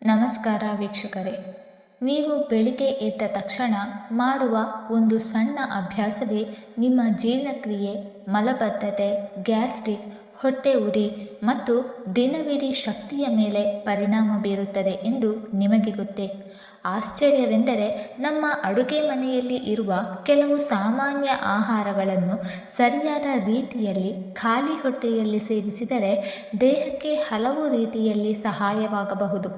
ನಮಸ್ಕಾರ ವೀಕ್ಷಕರೇ, ನೀವು ಬೆಳಿಗ್ಗೆ ಎದ್ದ ತಕ್ಷಣ ಮಾಡುವ ಒಂದು ಸಣ್ಣ ಅಭ್ಯಾಸವೇ ನಿಮ್ಮ ಜೀರ್ಣಕ್ರಿಯೆ, ಮಲಬದ್ಧತೆ, ಗ್ಯಾಸ್ಟ್ರಿಕ್, ಹೊಟ್ಟೆ ಉರಿ ಮತ್ತು ದಿನವಿಡೀ ಶಕ್ತಿಯ ಮೇಲೆ ಪರಿಣಾಮ ಬೀರುತ್ತದೆ ಎಂದು ನಿಮಗೆ ಗೊತ್ತೇ? ಆಶ್ಚರ್ಯವೆಂದರೆ ನಮ್ಮ ಅಡುಗೆ ಮನೆಯಲ್ಲಿ ಇರುವ ಕೆಲವು ಸಾಮಾನ್ಯ ಆಹಾರಗಳನ್ನು ಸರಿಯಾದ ರೀತಿಯಲ್ಲಿ ಖಾಲಿ ಹೊಟ್ಟೆಯಲ್ಲಿ ಸೇವಿಸಿದರೆ ದೇಹಕ್ಕೆ ಹಲವು ರೀತಿಯಲ್ಲಿ ಸಹಾಯವಾಗಬಹುದು.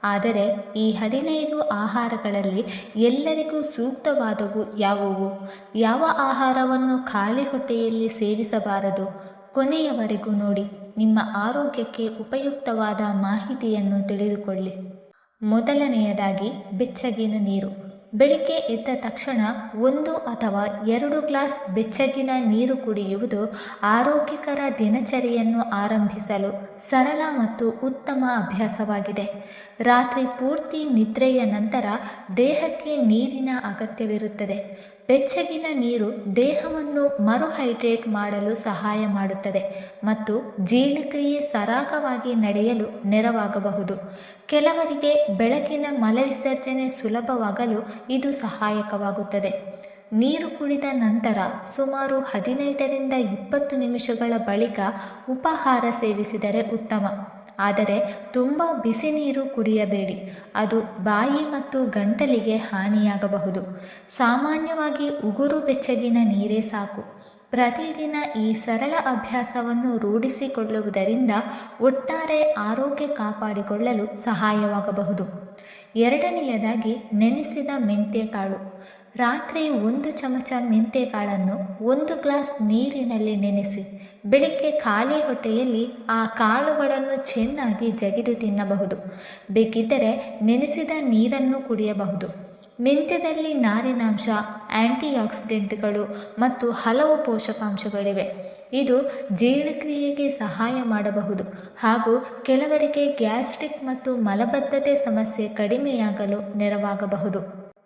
ಆದರೆ ಈ 15 ಆಹಾರಗಳಲ್ಲಿ ಎಲ್ಲರಿಗೂ ಸೂಕ್ತವಾದವು ಯಾವುವು? ಯಾವ ಆಹಾರವನ್ನು ಖಾಲಿ ಹೊಟ್ಟೆಯಲ್ಲಿ ಸೇವಿಸಬಾರದು? ಕೊನೆಯವರೆಗೂ ನೋಡಿ, ನಿಮ್ಮ ಆರೋಗ್ಯಕ್ಕೆ ಉಪಯುಕ್ತವಾದ ಮಾಹಿತಿಯನ್ನು ತಿಳಿದುಕೊಳ್ಳಿ. ಮೊದಲನೆಯದಾಗಿ, ಬೆಚ್ಚಗಿನ ನೀರು. ಬೆಳಿಗ್ಗೆ ಎದ್ದ ತಕ್ಷಣ 1 ಅಥವಾ 2 ಗ್ಲಾಸ್ ಬೆಚ್ಚಗಿನ ನೀರು ಕುಡಿಯುವುದು ಆರೋಗ್ಯಕರ ದಿನಚರಿಯನ್ನು ಆರಂಭಿಸಲು ಸರಳ ಮತ್ತು ಉತ್ತಮ ಅಭ್ಯಾಸವಾಗಿದೆ. ರಾತ್ರಿ ಪೂರ್ತಿ ನಿದ್ರೆಯ ನಂತರ ದೇಹಕ್ಕೆ ನೀರಿನ ಅಗತ್ಯವಿರುತ್ತದೆ. ಬೆಚ್ಚಗಿನ ನೀರು ದೇಹವನ್ನು ಮರುಹೈಡ್ರೇಟ್ ಮಾಡಲು ಸಹಾಯ ಮಾಡುತ್ತದೆ ಮತ್ತು ಜೀರ್ಣಕ್ರಿಯೆ ಸರಾಗವಾಗಿ ನಡೆಯಲು ನೆರವಾಗಬಹುದು. ಕೆಲವರಿಗೆ ಬೆಳಗಿನ ಮಲವಿಸರ್ಜನೆ ಸುಲಭವಾಗಲು ಇದು ಸಹಾಯಕವಾಗುತ್ತದೆ. ನೀರು ಕುಡಿದ ನಂತರ ಸುಮಾರು 15ರಿಂದ 20 ನಿಮಿಷಗಳ ಬಳಿಕ ಉಪಹಾರ ಸೇವಿಸಿದರೆ ಉತ್ತಮ. ಆದರೆ ತುಂಬ ಬಿಸಿ ನೀರು ಕುಡಿಯಬೇಡಿ, ಅದು ಬಾಯಿ ಮತ್ತು ಗಂಟಲಿಗೆ ಹಾನಿಯಾಗಬಹುದು. ಸಾಮಾನ್ಯವಾಗಿ ಉಗುರು ಬೆಚ್ಚಗಿನ ನೀರೇ ಸಾಕು. ಪ್ರತಿದಿನ ಈ ಸರಳ ಅಭ್ಯಾಸವನ್ನು ರೂಢಿಸಿಕೊಳ್ಳುವುದರಿಂದ ಒಟ್ಟಾರೆ ಆರೋಗ್ಯ ಕಾಪಾಡಿಕೊಳ್ಳಲು ಸಹಾಯವಾಗಬಹುದು. ಎರಡನೆಯದಾಗಿ, ನೆನೆಸಿದ ಮೆಂತ್ಯಕಾಳು. ರಾತ್ರಿ 1 ಚಮಚ ಮೆಂತ್ಯಕಾಳನ್ನು 1 ಗ್ಲಾಸ್ ನೀರಿನಲ್ಲಿ ನೆನೆಸಿ ಬೆಳಿಗ್ಗೆ ಖಾಲಿ ಹೊಟ್ಟೆಯಲ್ಲಿ ಆ ಕಾಳುಗಳನ್ನು ಚೆನ್ನಾಗಿ ಜಗಿದು ತಿನ್ನಬಹುದು. ಬೇಕಿದ್ದರೆ ನೆನೆಸಿದ ನೀರನ್ನು ಕುಡಿಯಬಹುದು. ಮೆಂತ್ಯದಲ್ಲಿ ನಾರಿನಾಂಶ, ಆಂಟಿಆಕ್ಸಿಡೆಂಟ್ಗಳು ಮತ್ತು ಹಲವು ಪೋಷಕಾಂಶಗಳಿವೆ. ಇದು ಜೀರ್ಣಕ್ರಿಯೆಗೆ ಸಹಾಯ ಮಾಡಬಹುದು ಹಾಗೂ ಕೆಲವರಿಗೆ ಗ್ಯಾಸ್ಟ್ರಿಕ್ ಮತ್ತು ಮಲಬದ್ಧತೆ ಸಮಸ್ಯೆ ಕಡಿಮೆಯಾಗಲು ನೆರವಾಗಬಹುದು.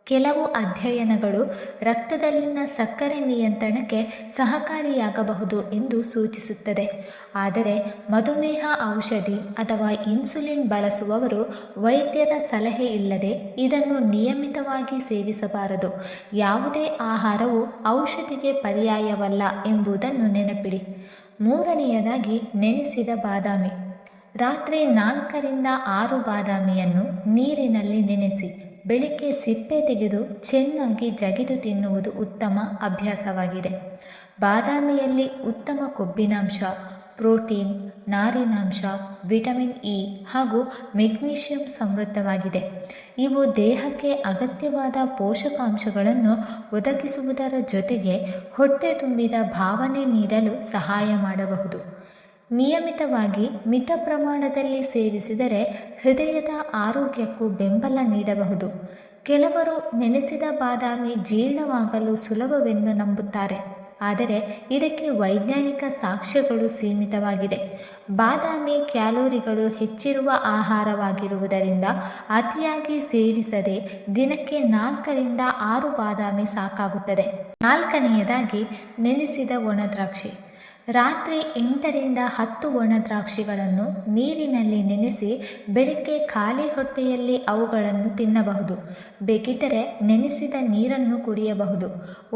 ಕೆಲವು ಅಧ್ಯಯನಗಳು ರಕ್ತದಲ್ಲಿನ ಸಕ್ಕರೆ ನಿಯಂತ್ರಣಕ್ಕೆ ಸಹಕಾರಿಯಾಗಬಹುದು ಎಂದು ಸೂಚಿಸುತ್ತದೆ. ಆದರೆ ಮಧುಮೇಹ ಔಷಧಿ ಅಥವಾ ಇನ್ಸುಲಿನ್ ಬಳಸುವವರು ವೈದ್ಯರ ಸಲಹೆ ಇಲ್ಲದೆ ಇದನ್ನು ನಿಯಮಿತವಾಗಿ ಸೇವಿಸಬಾರದು. ಯಾವುದೇ ಆಹಾರವು ಔಷಧಿಗೆ ಪರ್ಯಾಯವಲ್ಲ ಎಂಬುದನ್ನು ನೆನಪಿಡಿ. ಮೂರನೆಯದಾಗಿ, ನೆನೆಸಿದ ಬಾದಾಮಿ. ರಾತ್ರಿ 4ರಿಂದ 6 ಬಾದಾಮಿಯನ್ನು ನೀರಿನಲ್ಲಿ ನೆನೆಸಿ ಬೆಳಿಗ್ಗೆ ಸಿಪ್ಪೆ ತೆಗೆದು ಚೆನ್ನಾಗಿ ಜಗಿದು ತಿನ್ನುವುದು ಉತ್ತಮ ಅಭ್ಯಾಸವಾಗಿದೆ. ಬಾದಾಮಿಯಲ್ಲಿ ಉತ್ತಮ ಕೊಬ್ಬಿನಾಂಶ, ಪ್ರೋಟೀನ್, ನಾರಿನಾಂಶ, ವಿಟಮಿನ್ ಇ ಹಾಗೂ ಮೆಗ್ನೀಷಿಯಂ ಸಮೃದ್ಧವಾಗಿದೆ. ಇವು ದೇಹಕ್ಕೆ ಅಗತ್ಯವಾದ ಪೋಷಕಾಂಶಗಳನ್ನು ಒದಗಿಸುವುದರ ಜೊತೆಗೆ ಹೊಟ್ಟೆ ತುಂಬಿದ ಭಾವನೆ ನೀಡಲು ಸಹಾಯ ಮಾಡಬಹುದು. ನಿಯಮಿತವಾಗಿ ಮಿತ ಪ್ರಮಾಣದಲ್ಲಿ ಸೇವಿಸಿದರೆ ಹೃದಯದ ಆರೋಗ್ಯಕ್ಕೂ ಬೆಂಬಲ ನೀಡಬಹುದು. ಕೆಲವರು ನೆನೆಸಿದ ಬಾದಾಮಿ ಜೀರ್ಣವಾಗಲು ಸುಲಭವೆಂದು ನಂಬುತ್ತಾರೆ, ಆದರೆ ಇದಕ್ಕೆ ವೈಜ್ಞಾನಿಕ ಸಾಕ್ಷ್ಯಗಳು ಸೀಮಿತವಾಗಿದೆ. ಬಾದಾಮಿ ಕ್ಯಾಲೋರಿಗಳು ಹೆಚ್ಚಿರುವ ಆಹಾರವಾಗಿರುವುದರಿಂದ ಅತಿಯಾಗಿ ಸೇವಿಸದೆ ದಿನಕ್ಕೆ 4ರಿಂದ 6 ಬಾದಾಮಿ ಸಾಕಾಗುತ್ತದೆ. ನಾಲ್ಕನೆಯದಾಗಿ, ನೆನೆಸಿದ ಒಣದ್ರಾಕ್ಷಿ. ರಾತ್ರಿ 8ರಿಂದ 10 ಒಣದ್ರಾಕ್ಷಿಗಳನ್ನು ನೀರಿನಲ್ಲಿ ನೆನೆಸಿ ಬೆಳಿಗ್ಗೆ ಖಾಲಿ ಹೊಟ್ಟೆಯಲ್ಲಿ ಅವುಗಳನ್ನು ತಿನ್ನಬಹುದು. ಬೇಕಿದ್ದರೆ ನೆನೆಸಿದ ನೀರನ್ನು ಕುಡಿಯಬಹುದು.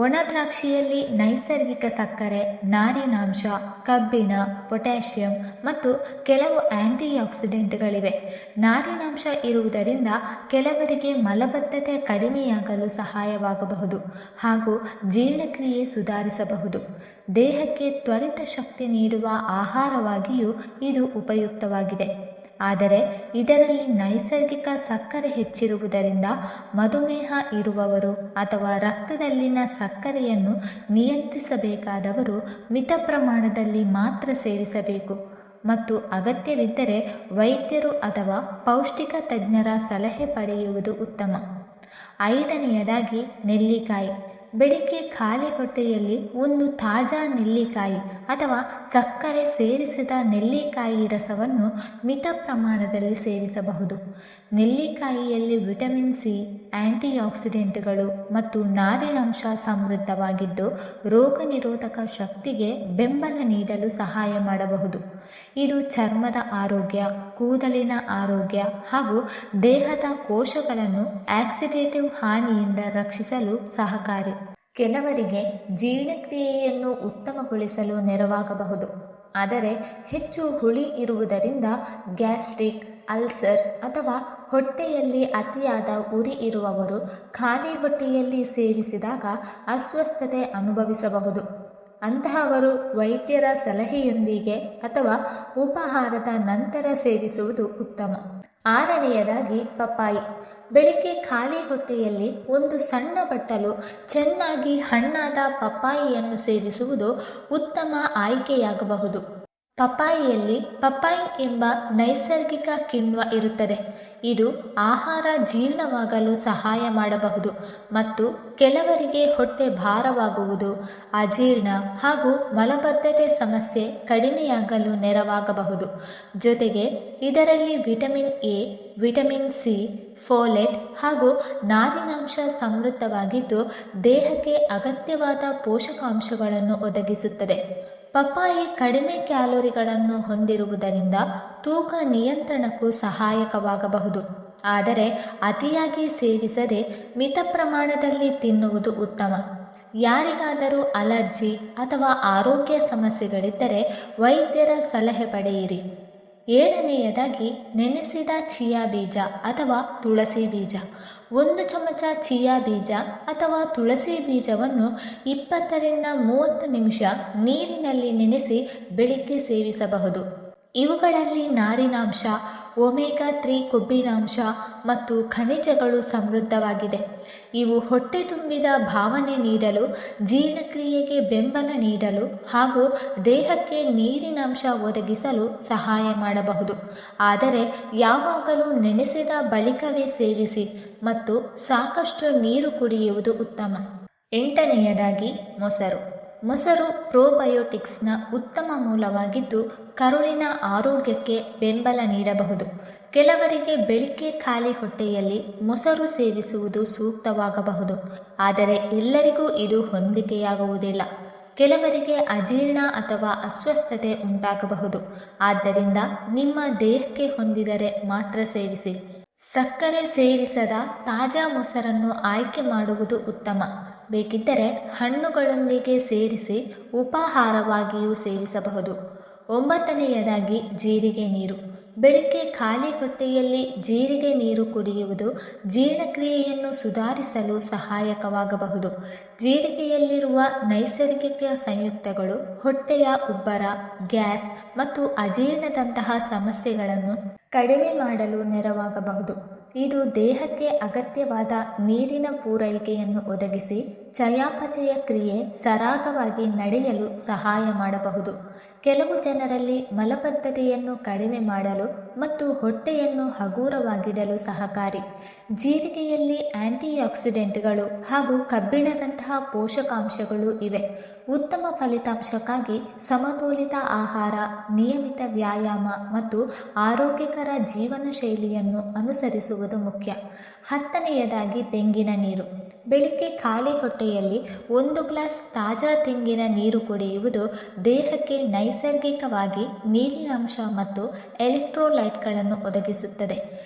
ಒಣದ್ರಾಕ್ಷಿಯಲ್ಲಿ ನೈಸರ್ಗಿಕ ಸಕ್ಕರೆ, ನಾರಿನಾಂಶ, ಕಬ್ಬಿಣ, ಪೊಟ್ಯಾಷಿಯಂ ಮತ್ತು ಕೆಲವು ಆಂಟಿಆಕ್ಸಿಡೆಂಟ್ಗಳಿವೆ. ನಾರಿನಾಂಶ ಇರುವುದರಿಂದ ಕೆಲವರಿಗೆ ಮಲಬದ್ಧತೆ ಕಡಿಮೆಯಾಗಲು ಸಹಾಯವಾಗಬಹುದು ಹಾಗೂ ಜೀರ್ಣಕ್ರಿಯೆ ಸುಧಾರಿಸಬಹುದು. ದೇಹಕ್ಕೆ ತ್ವರಿತ ಶಕ್ತಿ ನೀಡುವ ಆಹಾರವಾಗಿಯೂ ಇದು ಉಪಯುಕ್ತವಾಗಿದೆ. ಆದರೆ ಇದರಲ್ಲಿ ನೈಸರ್ಗಿಕ ಸಕ್ಕರೆ ಹೆಚ್ಚಿರುವುದರಿಂದ ಮಧುಮೇಹ ಇರುವವರು ಅಥವಾ ರಕ್ತದಲ್ಲಿನ ಸಕ್ಕರೆಯನ್ನು ನಿಯಂತ್ರಿಸಬೇಕಾದವರು ಮಿತ ಪ್ರಮಾಣದಲ್ಲಿ ಮಾತ್ರ ಸೇವಿಸಬೇಕು ಮತ್ತು ಅಗತ್ಯವಿದ್ದರೆ ವೈದ್ಯರು ಅಥವಾ ಪೌಷ್ಟಿಕ ತಜ್ಞರ ಸಲಹೆ ಪಡೆಯುವುದು ಉತ್ತಮ. ಐದನೆಯದಾಗಿ, ನೆಲ್ಲಿಕಾಯಿ. ಬೆಳಿಗ್ಗೆ ಖಾಲಿ ಹೊಟ್ಟೆಯಲ್ಲಿ ಒಂದು ತಾಜಾ ನೆಲ್ಲಿಕಾಯಿ ಅಥವಾ ಸಕ್ಕರೆ ಸೇರಿಸಿದ ನೆಲ್ಲಿಕಾಯಿ ರಸವನ್ನು ಮಿತ ಪ್ರಮಾಣದಲ್ಲಿ ಸೇವಿಸಬಹುದು. ನೆಲ್ಲಿಕಾಯಿಯಲ್ಲಿ ವಿಟಮಿನ್ ಸಿ, ಆಂಟಿಆಕ್ಸಿಡೆಂಟ್ಗಳು ಮತ್ತು ನಾರಿನಾಂಶ ಸಮೃದ್ಧವಾಗಿದ್ದು ರೋಗ ನಿರೋಧಕ ಶಕ್ತಿಗೆ ಬೆಂಬಲ ನೀಡಲು ಸಹಾಯ ಮಾಡಬಹುದು. ಇದು ಚರ್ಮದ ಆರೋಗ್ಯ, ಕೂದಲಿನ ಆರೋಗ್ಯ ಹಾಗೂ ದೇಹದ ಕೋಶಗಳನ್ನು ಆಕ್ಸಿಡೇಟಿವ್ ಹಾನಿಯಿಂದ ರಕ್ಷಿಸಲು ಸಹಕಾರಿ. ಕೆಲವರಿಗೆ ಜೀರ್ಣಕ್ರಿಯೆಯನ್ನು ಉತ್ತಮಗೊಳಿಸಲು ನೆರವಾಗಬಹುದು. ಆದರೆ ಹೆಚ್ಚು ಹುಳಿ ಇರುವುದರಿಂದ ಗ್ಯಾಸ್ಟ್ರಿಕ್, ಅಲ್ಸರ್ ಅಥವಾ ಹೊಟ್ಟೆಯಲ್ಲಿ ಅತಿಯಾದ ಉರಿ ಇರುವವರು ಖಾಲಿ ಹೊಟ್ಟೆಯಲ್ಲಿ ಸೇವಿಸಿದಾಗ ಅಸ್ವಸ್ಥತೆ ಅನುಭವಿಸಬಹುದು. ಅಂತಹವರು ವೈದ್ಯರ ಸಲಹೆಯೊಂದಿಗೆ ಅಥವಾ ಉಪಹಾರದ ನಂತರ ಸೇವಿಸುವುದು ಉತ್ತಮ. 6ನೇಯದಾಗಿ ಪಪ್ಪಾಯಿ. ಬೆಳಿಗ್ಗೆ ಖಾಲಿ ಹೊಟ್ಟೆಯಲ್ಲಿ ಒಂದು ಸಣ್ಣ ಬಟ್ಟಲು ಚೆನ್ನಾಗಿ ಹಣ್ಣಾದ ಪಪ್ಪಾಯಿಯನ್ನು ಸೇವಿಸುವುದು ಉತ್ತಮ ಆಯ್ಕೆಯಾಗಬಹುದು. ಪಪ್ಪಾಯಿಯಲ್ಲಿ ಪಪ್ಪಾಯಿನ್ ಎಂಬ ನೈಸರ್ಗಿಕ ಕಿಣ್ವ ಇರುತ್ತದೆ. ಇದು ಆಹಾರ ಜೀರ್ಣವಾಗಲು ಸಹಾಯ ಮಾಡಬಹುದು ಮತ್ತು ಕೆಲವರಿಗೆ ಹೊಟ್ಟೆ ಭಾರವಾಗುವುದು, ಅಜೀರ್ಣ ಹಾಗೂ ಮಲಬದ್ಧತೆ ಸಮಸ್ಯೆ ಕಡಿಮೆಯಾಗಲು ನೆರವಾಗಬಹುದು. ಜೊತೆಗೆ ಇದರಲ್ಲಿ vitamin A, vitamin C, folate ಹಾಗೂ ನಾರಿನಾಂಶ ಸಮೃದ್ಧವಾಗಿದ್ದು ದೇಹಕ್ಕೆ ಅಗತ್ಯವಾದ ಪೋಷಕಾಂಶಗಳನ್ನು ಒದಗಿಸುತ್ತದೆ. ಪಪ್ಪಾಯಿ ಕಡಿಮೆ ಕ್ಯಾಲೋರಿಗಳನ್ನು ಹೊಂದಿರುವುದರಿಂದ ತೂಕ ನಿಯಂತ್ರಣಕ್ಕೂ ಸಹಾಯಕವಾಗಬಹುದು. ಆದರೆ ಅತಿಯಾಗಿ ಸೇವಿಸದೆ ಮಿತ ಪ್ರಮಾಣದಲ್ಲಿ ತಿನ್ನುವುದು ಉತ್ತಮ. ಯಾರಿಗಾದರೂ ಅಲರ್ಜಿ ಅಥವಾ ಆರೋಗ್ಯ ಸಮಸ್ಯೆಗಳಿದ್ದರೆ ವೈದ್ಯರ ಸಲಹೆ ಪಡೆಯಿರಿ. 7ನೇಯದಾಗಿ ನೆನೆಸಿದ ಚಿಯಾ ಬೀಜ ಅಥವಾ ತುಳಸಿ ಬೀಜ. 1 ಚಮಚ ಚಿಯಾ ಬೀಜ ಅಥವಾ ತುಳಸಿ ಬೀಜವನ್ನು 20ರಿಂದ 30 ನಿಮಿಷ ನೀರಿನಲ್ಲಿ ನೆನೆಸಿ ಬೆಳಿಗ್ಗೆ ಸೇವಿಸಬಹುದು. ಇವುಗಳಲ್ಲಿ ನಾರಿನಾಂಶ, ಒಮೆಗಾ 3 ಕೊಬ್ಬಿನಾಂಶ ಮತ್ತು ಖನಿಜಗಳು ಸಮೃದ್ಧವಾಗಿದೆ. ಇವು ಹೊಟ್ಟೆ ತುಂಬಿದ ಭಾವನೆ ನೀಡಲು, ಜೀರ್ಣಕ್ರಿಯೆಗೆ ಬೆಂಬಲ ನೀಡಲು ಹಾಗೂ ದೇಹಕ್ಕೆ ನೀರಿನಾಂಶ ಒದಗಿಸಲು ಸಹಾಯ ಮಾಡಬಹುದು. ಆದರೆ ಯಾವಾಗಲೂ ನೆನೆಸಿದ ಬಳಿಕವೇ ಸೇವಿಸಿ ಮತ್ತು ಸಾಕಷ್ಟು ನೀರು ಕುಡಿಯುವುದು ಉತ್ತಮ. 8ನೇಯದಾಗಿ ಮೊಸರು. ಮೊಸರು ಪ್ರೋಬಯೋಟಿಕ್ಸ್ನ ಉತ್ತಮ ಮೂಲವಾಗಿದ್ದು ಕರುಳಿನ ಆರೋಗ್ಯಕ್ಕೆ ಬೆಂಬಲ ನೀಡಬಹುದು. ಕೆಲವರಿಗೆ ಬೆಳಿಗ್ಗೆ ಖಾಲಿ ಹೊಟ್ಟೆಯಲ್ಲಿ ಮೊಸರು ಸೇವಿಸುವುದು ಸೂಕ್ತವಾಗಬಹುದು. ಆದರೆ ಎಲ್ಲರಿಗೂ ಇದು ಹೊಂದಿಕೆಯಾಗುವುದಿಲ್ಲ. ಕೆಲವರಿಗೆ ಅಜೀರ್ಣ ಅಥವಾ ಅಸ್ವಸ್ಥತೆ ಉಂಟಾಗಬಹುದು. ಆದ್ದರಿಂದ ನಿಮ್ಮ ದೇಹಕ್ಕೆ ಹೊಂದಿದರೆ ಮಾತ್ರ ಸೇವಿಸಿ. ಸಕ್ಕರೆ ಸೇರಿಸದ ತಾಜಾ ಮೊಸರನ್ನು ಆಯ್ಕೆ ಮಾಡುವುದು ಉತ್ತಮ. ಬೇಕಿದ್ದರೆ ಹಣ್ಣುಗಳೊಂದಿಗೆ ಸೇರಿಸಿ ಉಪಾಹಾರವಾಗಿಯೂ ಸೇವಿಸಬಹುದು. 9ನೇಯದಾಗಿ ಜೀರಿಗೆ ನೀರು. ಬೆಳಿಗ್ಗೆ ಖಾಲಿ ಹೊಟ್ಟೆಯಲ್ಲಿ ಜೀರಿಗೆ ನೀರು ಕುಡಿಯುವುದು ಜೀರ್ಣಕ್ರಿಯೆಯನ್ನು ಸುಧಾರಿಸಲು ಸಹಾಯಕವಾಗಬಹುದು. ಜೀರಿಗೆಯಲ್ಲಿರುವ ನೈಸರ್ಗಿಕ ಸಂಯುಕ್ತಗಳು ಹೊಟ್ಟೆಯ ಉಬ್ಬರ, ಗ್ಯಾಸ್ ಮತ್ತು ಅಜೀರ್ಣದಂತಹ ಸಮಸ್ಯೆಗಳನ್ನು ಕಡಿಮೆ ಮಾಡಲು ನೆರವಾಗಬಹುದು. ಇದು ದೇಹಕ್ಕೆ ಅಗತ್ಯವಾದ ನೀರಿನ ಪೂರೈಕೆಯನ್ನು ಒದಗಿಸಿ ಚಯಾಪಚಯ ಕ್ರಿಯೆ ಸರಾಗವಾಗಿ ನಡೆಯಲು ಸಹಾಯ ಮಾಡಬಹುದು. ಕೆಲವು ಜನರಲ್ಲಿ ಮಲಬದ್ಧತೆಯನ್ನು ಕಡಿಮೆ ಮಾಡಲು ಮತ್ತು ಹೊಟ್ಟೆಯನ್ನು ಹಗುರವಾಗಿಡಲು ಸಹಕಾರಿ. ಜೀರಿಗೆಯಲ್ಲಿ ಆಂಟಿಆಕ್ಸಿಡೆಂಟ್ಗಳು ಹಾಗೂ ಕಬ್ಬಿಣದಂತಹ ಪೋಷಕಾಂಶಗಳು ಇವೆ. ಉತ್ತಮ ಫಲಿತಾಂಶಕ್ಕಾಗಿ ಸಮತೋಲಿತ ಆಹಾರ, ನಿಯಮಿತ ವ್ಯಾಯಾಮ ಮತ್ತು ಆರೋಗ್ಯಕರ ಜೀವನ ಶೈಲಿಯನ್ನು ಅನುಸರಿಸುವುದು ಮುಖ್ಯ. 10ನೇಯದಾಗಿ ತೆಂಗಿನ ನೀರು. ಬೆಳಿಗ್ಗೆ ಖಾಲಿ ಹೊಟ್ಟೆಯಲ್ಲಿ 1 ಗ್ಲಾಸ್ ತಾಜಾ ತೆಂಗಿನ ನೀರು ಕುಡಿಯುವುದು ದೇಹಕ್ಕೆ ನೈಸರ್ಗಿಕವಾಗಿ ನೀರಿನಾಂಶ ಮತ್ತು ಎಲೆಕ್ಟ್ರೋಲೈಟ್ಗಳನ್ನು ಒದಗಿಸುತ್ತದೆ.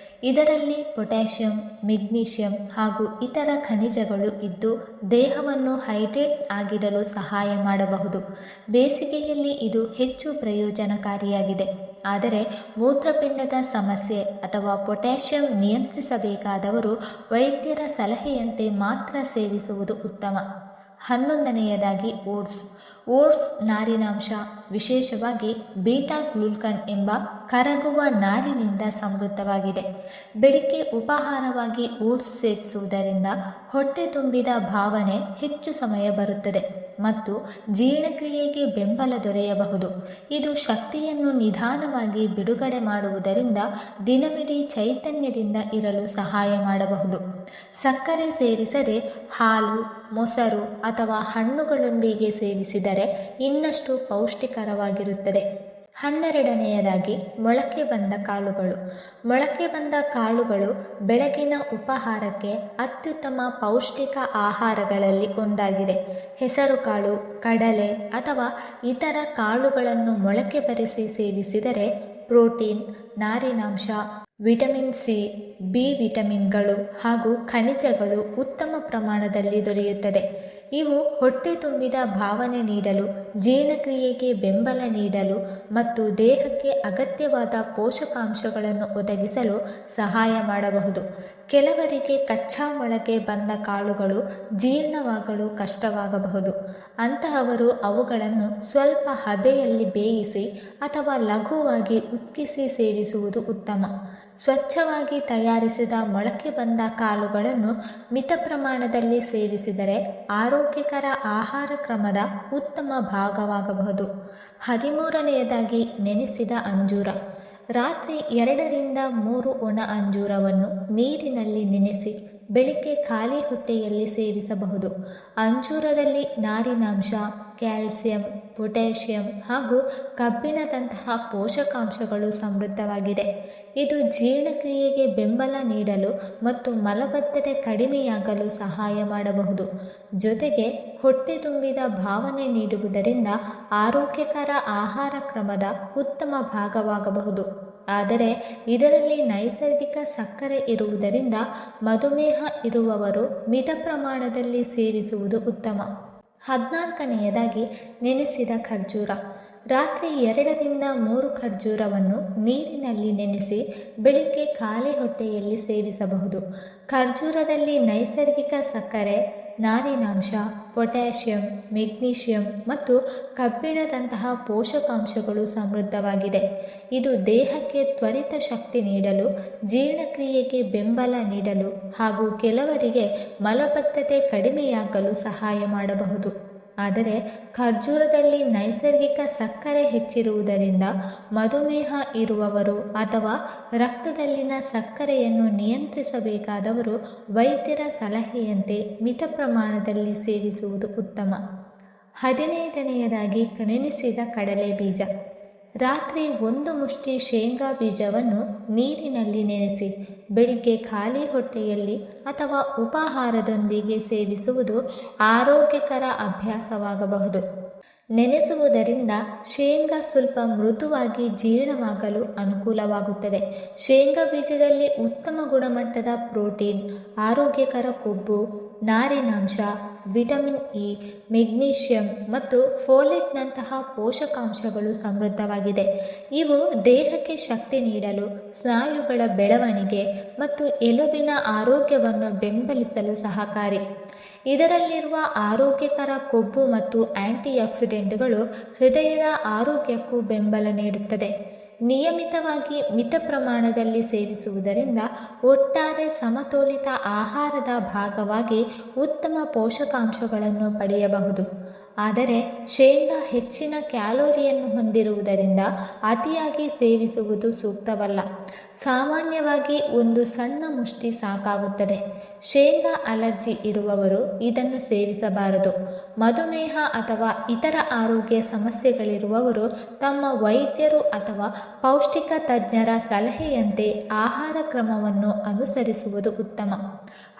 ಇದರಲ್ಲಿ ಪೊಟ್ಯಾಷಿಯಂ, ಮೆಗ್ನೀಷಿಯಂ ಹಾಗೂ ಇತರ ಖನಿಜಗಳು ಇದ್ದು ದೇಹವನ್ನು ಹೈಡ್ರೇಟ್ ಆಗಿಡಲು ಸಹಾಯ ಮಾಡಬಹುದು. ಬೇಸಿಗೆಯಲ್ಲಿ ಇದು ಹೆಚ್ಚು ಪ್ರಯೋಜನಕಾರಿಯಾಗಿದೆ. ಆದರೆ ಮೂತ್ರಪಿಂಡದ ಸಮಸ್ಯೆ ಅಥವಾ ಪೊಟ್ಯಾಷಿಯಂ ನಿಯಂತ್ರಿಸಬೇಕಾದವರು ವೈದ್ಯರ ಸಲಹೆಯಂತೆ ಮಾತ್ರ ಸೇವಿಸುವುದು ಉತ್ತಮ. 11ನೇಯದಾಗಿ ಓಟ್ಸ್. ಓಟ್ಸ್ ನಾರಿನಾಂಶ, ವಿಶೇಷವಾಗಿ ಬೀಟಾ ಗ್ಲೂಕನ್ ಎಂಬ ಕರಗುವ ನಾರಿನಿಂದ ಸಮೃದ್ಧವಾಗಿದೆ. ಬೆಳಿಗ್ಗೆ ಉಪಹಾರವಾಗಿ ಓಟ್ಸ್ ಸೇವಿಸುವುದರಿಂದ ಹೊಟ್ಟೆ ತುಂಬಿದ ಭಾವನೆ ಹೆಚ್ಚು ಸಮಯ ಬರುತ್ತದೆ ಮತ್ತು ಜೀರ್ಣಕ್ರಿಯೆಗೆ ಬೆಂಬಲ ದೊರೆಯಬಹುದು. ಇದು ಶಕ್ತಿಯನ್ನು ನಿಧಾನವಾಗಿ ಬಿಡುಗಡೆ ಮಾಡುವುದರಿಂದ ದಿನವಿಡೀ ಚೈತನ್ಯದಿಂದ ಇರಲು ಸಹಾಯ ಮಾಡಬಹುದು. ಸಕ್ಕರೆ ಸೇರಿಸದೆ ಹಾಲು, ಮೊಸರು ಅಥವಾ ಹಣ್ಣುಗಳೊಂದಿಗೆ ಸೇವಿಸಿದರೆ ಇನ್ನಷ್ಟು ಪೌಷ್ಟಿಕರವಾಗಿರುತ್ತದೆ. 12ನೇಯದಾಗಿ ಮೊಳಕೆ ಬಂದ ಕಾಳುಗಳು. ಮೊಳಕೆ ಬಂದ ಕಾಳುಗಳು ಬೆಳಗಿನ ಉಪಹಾರಕ್ಕೆ ಅತ್ಯುತ್ತಮ ಪೌಷ್ಟಿಕ ಆಹಾರಗಳಲ್ಲಿ ಒಂದಾಗಿದೆ. ಹೆಸರುಕಾಳು, ಕಡಲೆ ಅಥವಾ ಇತರ ಕಾಳುಗಳನ್ನು ಮೊಳಕೆ ಬರಿಸಿ ಸೇವಿಸಿದರೆ ಪ್ರೋಟೀನ್, ನಾರಿನಾಂಶ, ವಿಟಮಿನ್ ಸಿ, ಬಿ ವಿಟಮಿನ್ಗಳು ಹಾಗೂ ಖನಿಜಗಳು ಉತ್ತಮ ಪ್ರಮಾಣದಲ್ಲಿ ದೊರೆಯುತ್ತದೆ. ಇವು ಹೊಟ್ಟೆ ತುಂಬಿದ ಭಾವನೆ ನೀಡಲು, ಜೀರ್ಣಕ್ರಿಯೆಗೆ ಬೆಂಬಲ ನೀಡಲು ಮತ್ತು ದೇಹಕ್ಕೆ ಅಗತ್ಯವಾದ ಪೋಷಕಾಂಶಗಳನ್ನು ಒದಗಿಸಲು ಸಹಾಯ ಮಾಡಬಹುದು. ಕೆಲವರಿಗೆ ಕಚ್ಚಾ ಮೊಳಕೆ ಬಂದ ಕಾಳುಗಳು ಜೀರ್ಣವಾಗಲು ಕಷ್ಟವಾಗಬಹುದು. ಅಂತಹವರು ಅವುಗಳನ್ನು ಸ್ವಲ್ಪ ಹಬೆಯಲ್ಲಿ ಬೇಯಿಸಿ ಅಥವಾ ಲಘುವಾಗಿ ಉಕ್ಕಿಸಿ ಸೇವಿಸುವುದು ಉತ್ತಮ. ಸ್ವಚ್ಛವಾಗಿ ತಯಾರಿಸಿದ ಮೊಳಕೆ ಬಂದ ಕಾಳುಗಳನ್ನು ಮಿತ ಪ್ರಮಾಣದಲ್ಲಿ ಸೇವಿಸಿದರೆ ಆರೋಗ್ಯಕರ ಆಹಾರ ಕ್ರಮದ ಉತ್ತಮ ಭಾಗವಾಗಬಹುದು. 13ನೇದಾಗಿ ನೆನೆಸಿದ ಅಂಜೂರ. ರಾತ್ರಿ 2 3 ಒಣ ಅಂಜೂರವನ್ನು ನೀರಿನಲ್ಲಿ ನೆನೆಸಿ ಬೆಳಿಗ್ಗೆ ಖಾಲಿ ಹೊಟ್ಟೆಯಲ್ಲಿ ಸೇವಿಸಬಹುದು. ಅಂಜೂರದಲ್ಲಿ ನಾರಿನಾಂಶ, ಕ್ಯಾಲ್ಸಿಯಂ, ಪೊಟ್ಯಾಷಿಯಂ ಹಾಗೂ ಕಬ್ಬಿಣದಂತಹ ಪೋಷಕಾಂಶಗಳು ಸಮೃದ್ಧವಾಗಿದೆ. ಇದು ಜೀರ್ಣಕ್ರಿಯೆಗೆ ಬೆಂಬಲ ನೀಡಲು ಮತ್ತು ಮಲಬದ್ಧತೆ ಕಡಿಮೆಯಾಗಲು ಸಹಾಯ ಮಾಡಬಹುದು. ಜೊತೆಗೆ ಹೊಟ್ಟೆ ತುಂಬಿದ ಭಾವನೆ ನೀಡುವುದರಿಂದ ಆರೋಗ್ಯಕರ ಆಹಾರ ಕ್ರಮದ ಉತ್ತಮ ಭಾಗವಾಗಬಹುದು. ಆದರೆ ಇದರಲ್ಲಿ ನೈಸರ್ಗಿಕ ಸಕ್ಕರೆ ಇರುವುದರಿಂದ ಮಧುಮೇಹ ಇರುವವರು ಮಿತ ಪ್ರಮಾಣದಲ್ಲಿ ಸೇವಿಸುವುದು ಉತ್ತಮ. 14ನೇದಾಗಿ ನೆನೆಸಿದ ಖರ್ಜೂರ. ರಾತ್ರಿ 2 3 ಖರ್ಜೂರವನ್ನು ನೀರಿನಲ್ಲಿ ನೆನೆಸಿ ಬೆಳಿಗ್ಗೆ ಖಾಲಿ ಹೊಟ್ಟೆಯಲ್ಲಿ ಸೇವಿಸಬಹುದು. ಖರ್ಜೂರದಲ್ಲಿ ನೈಸರ್ಗಿಕ ಸಕ್ಕರೆ, ನಾರಿನಾಂಶ, ಪೊಟ್ಯಾಷಿಯಂ, ಮೆಗ್ನೀಷಿಯಂ ಮತ್ತು ಕಬ್ಬಿಣದಂತಹ ಪೋಷಕಾಂಶಗಳು ಸಮೃದ್ಧವಾಗಿದೆ. ಇದು ದೇಹಕ್ಕೆ ತ್ವರಿತ ಶಕ್ತಿ ನೀಡಲು, ಜೀರ್ಣಕ್ರಿಯೆಗೆ ಬೆಂಬಲ ನೀಡಲು ಹಾಗೂ ಕೆಲವರಿಗೆ ಮಲಬದ್ಧತೆ ಕಡಿಮೆಯಾಗಲು ಸಹಾಯ ಮಾಡಬಹುದು. ಆದರೆ ಖರ್ಜೂರದಲ್ಲಿ ನೈಸರ್ಗಿಕ ಸಕ್ಕರೆ ಹೆಚ್ಚಿರುವುದರಿಂದ ಮಧುಮೇಹ ಇರುವವರು ಅಥವಾ ರಕ್ತದಲ್ಲಿನ ಸಕ್ಕರೆಯನ್ನು ನಿಯಂತ್ರಿಸಬೇಕಾದವರು ವೈದ್ಯರ ಸಲಹೆಯಂತೆ ಮಿತ ಪ್ರಮಾಣದಲ್ಲಿ ಸೇವಿಸುವುದು ಉತ್ತಮ. 15ನೇದಾಗಿ ನೆನೆಸಿದ ಕಡಲೆ ಬೀಜ. ರಾತ್ರಿ 1 ಮುಷ್ಟಿ ಶೇಂಗಾ ಬೀಜವನ್ನು ನೀರಿನಲ್ಲಿ ನೆನೆಸಿ ಬೆಳಿಗ್ಗೆ ಖಾಲಿ ಹೊಟ್ಟೆಯಲ್ಲಿ ಅಥವಾ ಉಪಾಹಾರದೊಂದಿಗೆ ಸೇವಿಸುವುದು ಆರೋಗ್ಯಕರ ಅಭ್ಯಾಸವಾಗಬಹುದು. ನೆನೆಸುವುದರಿಂದ ಶೇಂಗಾ ಸ್ವಲ್ಪ ಮೃದುವಾಗಿ ಜೀರ್ಣವಾಗಲು ಅನುಕೂಲವಾಗುತ್ತದೆ. ಶೇಂಗಾ ಬೀಜದಲ್ಲಿ ಉತ್ತಮ ಗುಣಮಟ್ಟದ ಪ್ರೋಟೀನ್, ಆರೋಗ್ಯಕರ ಕೊಬ್ಬು, ನಾರಿನಾಂಶ, ವಿಟಮಿನ್ ಇ, ಮೆಗ್ನೀಷಿಯಂ ಮತ್ತು ಫೋಲೇಟ್ನಂತಹ ಪೋಷಕಾಂಶಗಳು ಸಮೃದ್ಧವಾಗಿದೆ. ಇವು ದೇಹಕ್ಕೆ ಶಕ್ತಿ ನೀಡಲು, ಸ್ನಾಯುಗಳ ಬೆಳವಣಿಗೆ ಮತ್ತು ಎಲುಬಿನ ಆರೋಗ್ಯವನ್ನು ಬೆಂಬಲಿಸಲು ಸಹಕಾರಿ. ಇದರಲ್ಲಿರುವ ಆರೋಗ್ಯಕರ ಕೊಬ್ಬು ಮತ್ತು ಆಂಟಿಆಕ್ಸಿಡೆಂಟ್ಗಳು ಹೃದಯದ ಆರೋಗ್ಯಕ್ಕೂ ಬೆಂಬಲ ನೀಡುತ್ತದೆ. ನಿಯಮಿತವಾಗಿ ಮಿತ ಪ್ರಮಾಣದಲ್ಲಿ ಸೇವಿಸುವುದರಿಂದ ಒಟ್ಟಾರೆ ಸಮತೋಲಿತ ಆಹಾರದ ಭಾಗವಾಗಿ ಉತ್ತಮ ಪೋಷಕಾಂಶಗಳನ್ನು ಪಡೆಯಬಹುದು. ಆದರೆ ಶೇಂಗಾ ಹೆಚ್ಚಿನ ಕ್ಯಾಲೋರಿಯನ್ನು ಹೊಂದಿರುವುದರಿಂದ ಅತಿಯಾಗಿ ಸೇವಿಸುವುದು ಸೂಕ್ತವಲ್ಲ. ಸಾಮಾನ್ಯವಾಗಿ 1 ಸಣ್ಣ ಮುಷ್ಟಿ ಸಾಕಾಗುತ್ತದೆ. ಶೇಂಗಾ ಅಲರ್ಜಿ ಇರುವವರು ಇದನ್ನು ಸೇವಿಸಬಾರದು. ಮಧುಮೇಹ ಅಥವಾ ಇತರ ಆರೋಗ್ಯ ಸಮಸ್ಯೆಗಳಿರುವವರು ತಮ್ಮ ವೈದ್ಯರು ಅಥವಾ ಪೌಷ್ಟಿಕ ತಜ್ಞರ ಸಲಹೆಯಂತೆ ಆಹಾರ ಕ್ರಮವನ್ನು ಅನುಸರಿಸುವುದು ಉತ್ತಮ.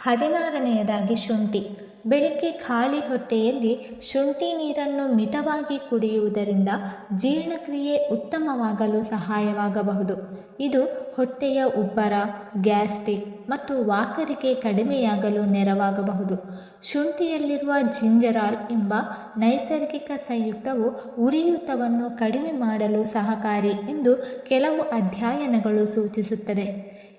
16ನೇದಾಗಿ ಶುಂಠಿ. ಬೆಳಿಗ್ಗೆ ಖಾಲಿ ಹೊಟ್ಟೆಯಲ್ಲಿ ಶುಂಠಿ ನೀರನ್ನು ಮಿತವಾಗಿ ಕುಡಿಯುವುದರಿಂದ ಜೀರ್ಣಕ್ರಿಯೆ ಉತ್ತಮವಾಗಲು ಸಹಾಯವಾಗಬಹುದು. ಇದು ಹೊಟ್ಟೆಯ ಉಬ್ಬರ, ಗ್ಯಾಸ್ಟ್ರಿಕ್ ಮತ್ತು ವಾಕರಿಕೆ ಕಡಿಮೆಯಾಗಲು ನೆರವಾಗಬಹುದು. ಶುಂಠಿಯಲ್ಲಿರುವ ಜಿಂಜರಾಲ್ ಎಂಬ ನೈಸರ್ಗಿಕ ಸಂಯುಕ್ತವು ಉರಿಯೂತವನ್ನು ಕಡಿಮೆ ಮಾಡಲು ಸಹಕಾರಿ ಎಂದು ಕೆಲವು ಅಧ್ಯಯನಗಳು ಸೂಚಿಸುತ್ತದೆ.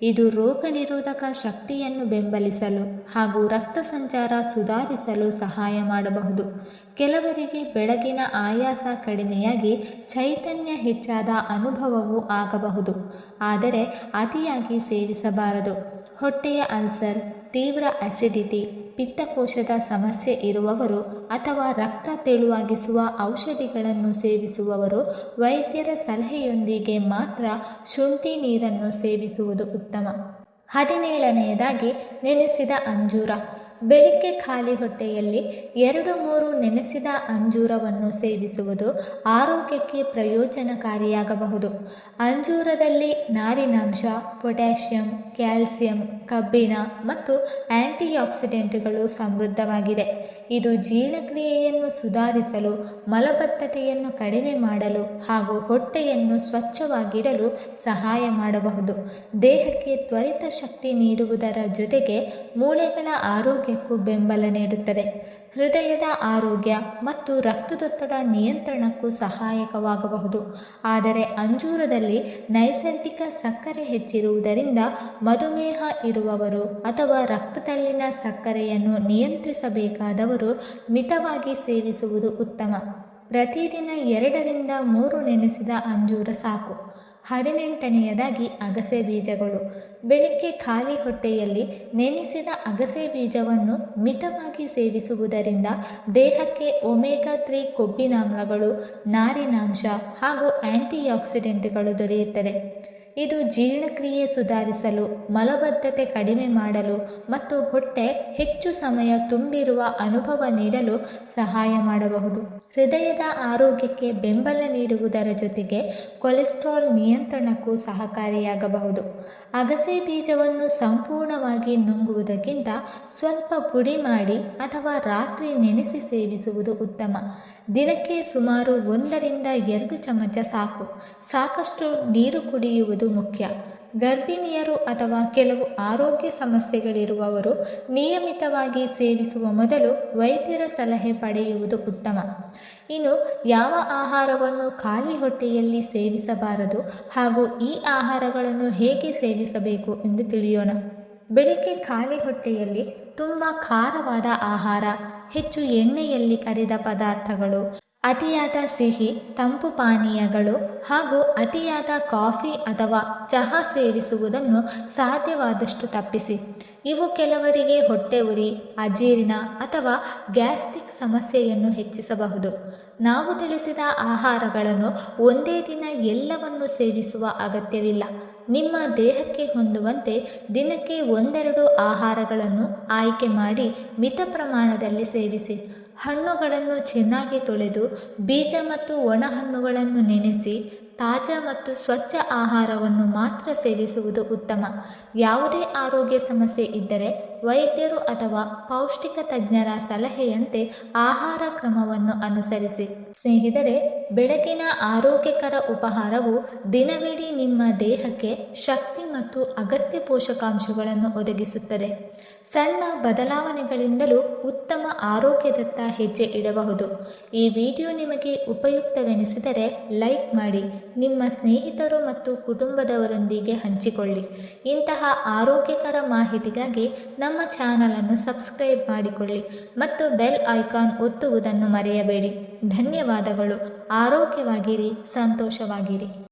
ಇದು ರೋಗ ನಿರೋಧಕ ಶಕ್ತಿಯನ್ನು ಬೆಂಬಲಿಸಲು ಹಾಗೂ ರಕ್ತ ಸಂಚಾರ ಸುಧಾರಿಸಲು ಸಹಾಯ ಮಾಡಬಹುದು. ಕೆಲವರಿಗೆ ಬೆಳಗಿನ ಆಯಾಸ ಕಡಿಮೆಯಾಗಿ ಚೈತನ್ಯ ಹೆಚ್ಚಾದ ಅನುಭವವೂ ಆಗಬಹುದು. ಆದರೆ ಅತಿಯಾಗಿ ಸೇವಿಸಬಾರದು. ಹೊಟ್ಟೆಯ ಅಲ್ಸರ್, ತೀವ್ರ ಅಸಿಡಿಟಿ, ಪಿತ್ತಕೋಶದ ಸಮಸ್ಯೆ ಇರುವವರು ಅಥವಾ ರಕ್ತ ತೆಳುವಾಗಿಸುವ ಔಷಧಿಗಳನ್ನು ಸೇವಿಸುವವರು ವೈದ್ಯರ ಸಲಹೆಯೊಂದಿಗೆ ಮಾತ್ರ ಶುಂಠಿ ನೀರನ್ನು ಸೇವಿಸುವುದು ಉತ್ತಮ. 17ನೇದಾಗಿ ನೆನೆಸಿದ ಅಂಜೂರ. ಬೆಳಿಗ್ಗೆ ಖಾಲಿ ಹೊಟ್ಟೆಯಲ್ಲಿ 2-3 ನೆನೆಸಿದ ಅಂಜೂರವನ್ನು ಸೇವಿಸುವುದು ಆರೋಗ್ಯಕ್ಕೆ ಪ್ರಯೋಜನಕಾರಿಯಾಗಬಹುದು. ಅಂಜೂರದಲ್ಲಿ ನಾರಿನಾಂಶ, ಪೊಟ್ಯಾಷಿಯಂ, ಕ್ಯಾಲ್ಸಿಯಂ, ಕಬ್ಬಿಣ ಮತ್ತು ಆಂಟಿಆಕ್ಸಿಡೆಂಟ್ಗಳು ಸಮೃದ್ಧವಾಗಿದೆ. ಇದು ಜೀರ್ಣಕ್ರಿಯೆಯನ್ನು ಸುಧಾರಿಸಲು, ಮಲಬದ್ಧತೆಯನ್ನು ಕಡಿಮೆ ಮಾಡಲು ಹಾಗೂ ಹೊಟ್ಟೆಯನ್ನು ಸ್ವಚ್ಛವಾಗಿಡಲು ಸಹಾಯ ಮಾಡಬಹುದು. ದೇಹಕ್ಕೆ ತ್ವರಿತ ಶಕ್ತಿ ನೀಡುವುದರ ಜೊತೆಗೆ ಮೂಳೆಗಳ ಆರೋಗ್ಯಕ್ಕೂ ಬೆಂಬಲ ನೀಡುತ್ತದೆ. ಹೃದಯದ ಆರೋಗ್ಯ ಮತ್ತು ರಕ್ತದೊತ್ತಡ ನಿಯಂತ್ರಣಕ್ಕೂ ಸಹಾಯಕವಾಗಬಹುದು. ಆದರೆ ಅಂಜೂರದಲ್ಲಿ ನೈಸರ್ಗಿಕ ಸಕ್ಕರೆ ಹೆಚ್ಚಿರುವುದರಿಂದ ಮಧುಮೇಹ ಇರುವವರು ಅಥವಾ ರಕ್ತದಲ್ಲಿನ ಸಕ್ಕರೆಯನ್ನು ನಿಯಂತ್ರಿಸಬೇಕಾದವರು ಮಿತವಾಗಿ ಸೇವಿಸುವುದು ಉತ್ತಮ. ಪ್ರತಿದಿನ 2-3 ನೆನೆಸಿದ ಅಂಜೂರ ಸಾಕು. 18ನೇಯದಾಗಿ ಅಗಸೆ ಬೀಜಗಳು. ಬೆಳಿಗ್ಗೆ ಖಾಲಿ ಹೊಟ್ಟೆಯಲ್ಲಿ ನೆನೆಸಿದ ಅಗಸೆ ಬೀಜವನ್ನು ಮಿತವಾಗಿ ಸೇವಿಸುವುದರಿಂದ ದೇಹಕ್ಕೆ ಒಮೆಗಾ-3 ಕೊಬ್ಬಿನಾಮ್ಲಗಳು, ನಾರಿನಾಂಶ ಹಾಗೂ ಆಂಟಿಆಕ್ಸಿಡೆಂಟ್ಗಳು ದೊರೆಯುತ್ತದೆ. ಇದು ಜೀರ್ಣಕ್ರಿಯೆ ಸುಧಾರಿಸಲು, ಮಲಬದ್ಧತೆ ಕಡಿಮೆ ಮಾಡಲು ಮತ್ತು ಹೊಟ್ಟೆ ಹೆಚ್ಚು ಸಮಯ ತುಂಬಿರುವ ಅನುಭವ ನೀಡಲು ಸಹಾಯ ಮಾಡಬಹುದು. ಹೃದಯದ ಆರೋಗ್ಯಕ್ಕೆ ಬೆಂಬಲ ನೀಡುವುದರ ಜೊತೆಗೆ ಕೊಲೆಸ್ಟ್ರಾಲ್ ನಿಯಂತ್ರಣಕ್ಕೂ ಸಹಕಾರಿಯಾಗಬಹುದು. ಅಗಸೆ ಬೀಜವನ್ನು ಸಂಪೂರ್ಣವಾಗಿ ನುಂಗುವುದಕ್ಕಿಂತ ಸ್ವಲ್ಪ ಪುಡಿ ಮಾಡಿ ಅಥವಾ ರಾತ್ರಿ ನೆನೆಸಿ ಸೇವಿಸುವುದು ಉತ್ತಮ. ದಿನಕ್ಕೆ ಸುಮಾರು 1-2 ಚಮಚ ಸಾಕು. ಸಾಕಷ್ಟು ನೀರು ಕುಡಿಯುವುದು ಮುಖ್ಯ. ಗರ್ಭಿಣಿಯರು ಅಥವಾ ಕೆಲವು ಆರೋಗ್ಯ ಸಮಸ್ಯೆಗಳಿರುವವರು ನಿಯಮಿತವಾಗಿ ಸೇವಿಸುವ ಮೊದಲು ವೈದ್ಯರ ಸಲಹೆ ಪಡೆಯುವುದು ಉತ್ತಮ. ಇನ್ನು ಯಾವ ಆಹಾರವನ್ನು ಖಾಲಿ ಹೊಟ್ಟೆಯಲ್ಲಿ ಸೇವಿಸಬಾರದು ಹಾಗೂ ಈ ಆಹಾರಗಳನ್ನು ಹೇಗೆ ಸೇವಿಸಬೇಕು ಎಂದು ತಿಳಿಯೋಣ. ಬೆಳಿಗ್ಗೆ ಖಾಲಿ ಹೊಟ್ಟೆಯಲ್ಲಿ ತುಂಬ ಖಾರವಾದ ಆಹಾರ, ಹೆಚ್ಚು ಎಣ್ಣೆಯಲ್ಲಿ ಕರಿದ ಪದಾರ್ಥಗಳು, ಅತಿಯಾದ ಸಿಹಿ, ತಂಪು ಪಾನೀಯಗಳು ಹಾಗೂ ಅತಿಯಾದ ಕಾಫಿ ಅಥವಾ ಚಹಾ ಸೇವಿಸುವುದನ್ನು ಸಾಧ್ಯವಾದಷ್ಟು ತಪ್ಪಿಸಿ. ಇವು ಕೆಲವರಿಗೆ ಹೊಟ್ಟೆ ಉರಿ, ಅಜೀರ್ಣ ಅಥವಾ ಗ್ಯಾಸ್ಟ್ರಿಕ್ ಸಮಸ್ಯೆಯನ್ನು ಹೆಚ್ಚಿಸಬಹುದು. ನಾವು ತಿಳಿಸಿದ ಆಹಾರಗಳನ್ನು ಒಂದೇ ದಿನ ಎಲ್ಲವನ್ನು ಸೇವಿಸುವ ಅಗತ್ಯವಿಲ್ಲ. ನಿಮ್ಮ ದೇಹಕ್ಕೆ ಹೊಂದುವಂತೆ ದಿನಕ್ಕೆ 1-2 ಆಹಾರಗಳನ್ನು ಆಯ್ಕೆ ಮಾಡಿ ಮಿತ ಪ್ರಮಾಣದಲ್ಲಿ ಸೇವಿಸಿ. ಹಣ್ಣುಗಳನ್ನು ಚೆನ್ನಾಗಿ ತೊಳೆದು ಬೀಜ ಮತ್ತು ಒಣ ಹಣ್ಣುಗಳನ್ನು ನೆನೆಸಿ ತಾಜಾ ಮತ್ತು ಸ್ವಚ್ಛ ಆಹಾರವನ್ನು ಮಾತ್ರ ಸೇವಿಸುವುದು ಉತ್ತಮ. ಯಾವುದೇ ಆರೋಗ್ಯ ಸಮಸ್ಯೆ ಇದ್ದರೆ ವೈದ್ಯರು ಅಥವಾ ಪೌಷ್ಟಿಕ ತಜ್ಞರ ಸಲಹೆಯಂತೆ ಆಹಾರ ಕ್ರಮವನ್ನು ಅನುಸರಿಸಿ. ಸ್ನೇಹಿತರೆ, ಬೆಳಗಿನ ಆರೋಗ್ಯಕರ ಉಪಹಾರವು ದಿನವಿಡೀ ನಿಮ್ಮ ದೇಹಕ್ಕೆ ಶಕ್ತಿ ಮತ್ತು ಅಗತ್ಯ ಪೋಷಕಾಂಶಗಳನ್ನು ಒದಗಿಸುತ್ತದೆ. ಸಣ್ಣ ಬದಲಾವಣೆಗಳಿಂದಲೂ ಉತ್ತಮ ಆರೋಗ್ಯದತ್ತ ಹೆಜ್ಜೆ ಇಡಬಹುದು. ಈ ವಿಡಿಯೋ ನಿಮಗೆ ಉಪಯುಕ್ತವೆನಿಸಿದರೆ ಲೈಕ್ ಮಾಡಿ, ನಿಮ್ಮ ಸ್ನೇಹಿತರು ಮತ್ತು ಕುಟುಂಬದವರೊಂದಿಗೆ ಹಂಚಿಕೊಳ್ಳಿ. ಇಂತಹ ಆರೋಗ್ಯಕರ ಮಾಹಿತಿಗಾಗಿ ನಮ್ಮ ಚಾನಲನ್ನು ಸಬ್ಸ್ಕ್ರೈಬ್ ಮಾಡಿಕೊಳ್ಳಿ ಮತ್ತು ಬೆಲ್ ಐಕಾನ್ ಒತ್ತುವುದನ್ನು ಮರೆಯಬೇಡಿ. ಧನ್ಯವಾದಗಳು. ಆರೋಗ್ಯವಾಗಿರಿ, ಸಂತೋಷವಾಗಿರಿ.